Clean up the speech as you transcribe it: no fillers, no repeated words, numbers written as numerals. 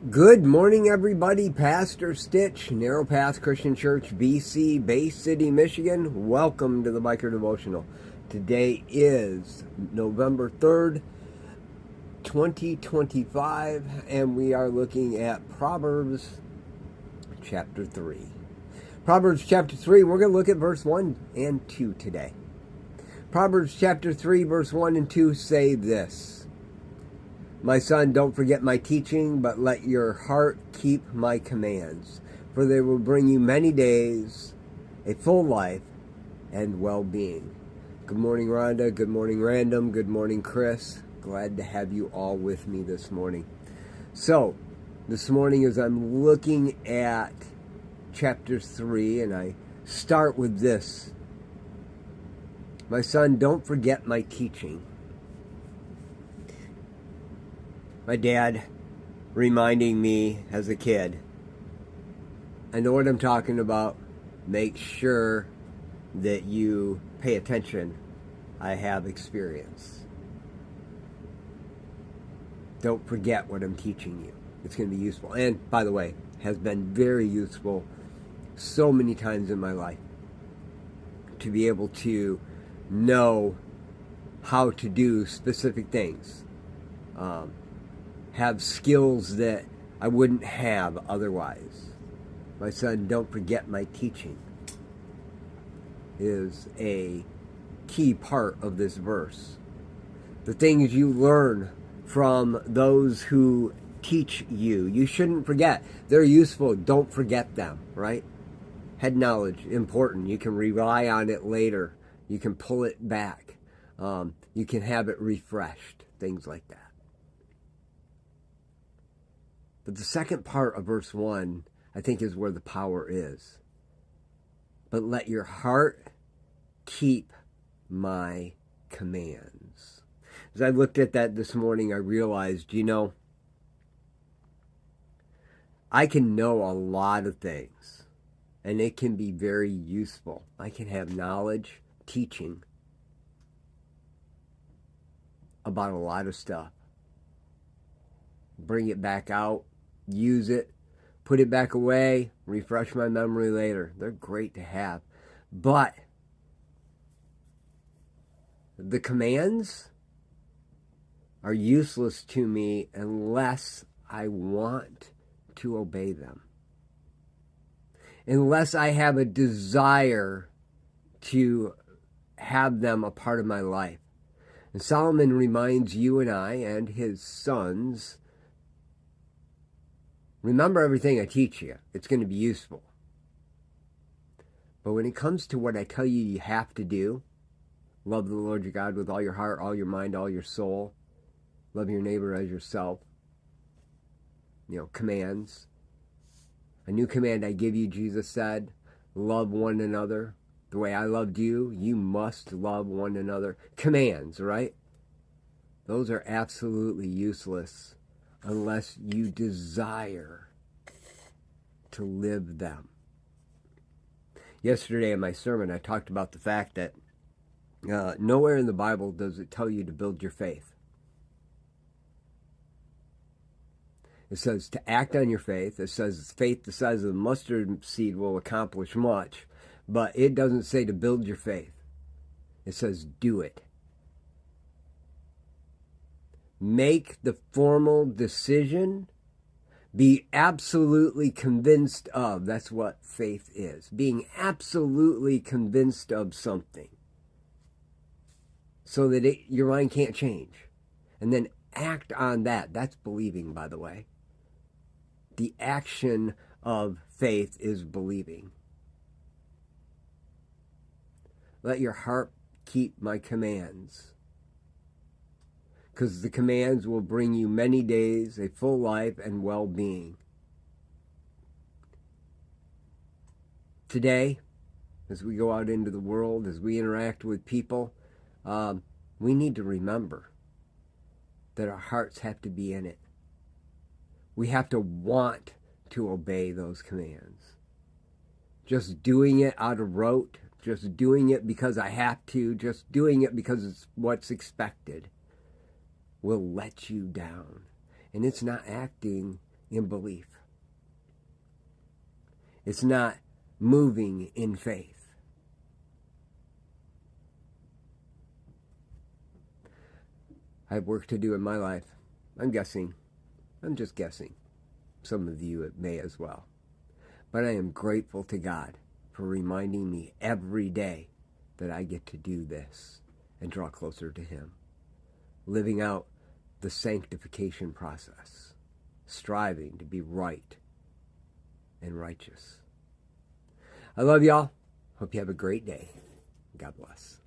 Good morning, everybody. Pastor Stitch, Narrow Path Christian Church, BC, Bay City, Michigan. Welcome to the Biker Devotional. Today is November 3rd, 2025, and we are looking at Proverbs chapter 3. Proverbs chapter 3, we're going to look at verse 1 and 2 today. Proverbs chapter 3, verse 1 and 2 say this: My son, don't forget my teaching, but let your heart keep my commands, for they will bring you many days, a full life, and well-being. Good morning, Rhonda. Good morning, Random. Good morning, Chris. Glad to have you all with me this morning. So, this morning as I'm looking at chapter 3, and I start with this: My son, don't forget my teaching. My dad reminding me as a kid, I know what I'm talking about. Make sure that you pay attention. I have experience. Don't forget what I'm teaching you. It's going to be useful. And, by the way, has been very useful so many times in my life to be able to know how to do specific things. Have skills that I wouldn't have otherwise. My son, don't forget my teaching is a key part of this verse. The things you learn from those who teach you, you shouldn't forget. They're useful. Don't forget them, right? Head knowledge, important. You can rely on it later. You can pull it back. You can have it refreshed, things like that. But the second part of verse 1, I think, is where the power is. But let your heart keep my commands. As I looked at that this morning, I realized, I can know a lot of things, and it can be very useful. I can have knowledge, teaching about a lot of stuff. Bring it back out. Use it, put it back away, refresh my memory later. They're great to have. But the commands are useless to me unless I want to obey them. Unless I have a desire to have them a part of my life. And Solomon reminds you and I and his sons, remember everything I teach you. It's going to be useful. But when it comes to what I tell you you have to do, love the Lord your God with all your heart, all your mind, all your soul. Love your neighbor as yourself. Commands. A new command I give you, Jesus said, love one another. The way I loved you, you must love one another. Commands, right? Those are absolutely useless unless you desire to live them. Yesterday in my sermon, I talked about the fact that nowhere in the Bible does it tell you to build your faith. It says to act on your faith. It says faith the size of a mustard seed will accomplish much. But it doesn't say to build your faith. It says do it. Make the formal decision. Be absolutely convinced of. That's what faith is. Being absolutely convinced of something. So that your mind can't change. And then act on that. That's believing, by the way. The action of faith is believing. Let your heart keep my commands. Because the commands will bring you many days, a full life, and well-being. Today, as we go out into the world, as we interact with people, we need to remember that our hearts have to be in it. We have to want to obey those commands. Just doing it out of rote, just doing it because I have to, just doing it because it's what's expected, will let you down. And it's not acting in belief. It's not moving in faith. I have work to do in my life. I'm just guessing. Some of you may as well. But I am grateful to God for reminding me every day that I get to do this and draw closer to Him. Living out the sanctification process. Striving to be right and righteous. I love y'all. Hope you have a great day. God bless.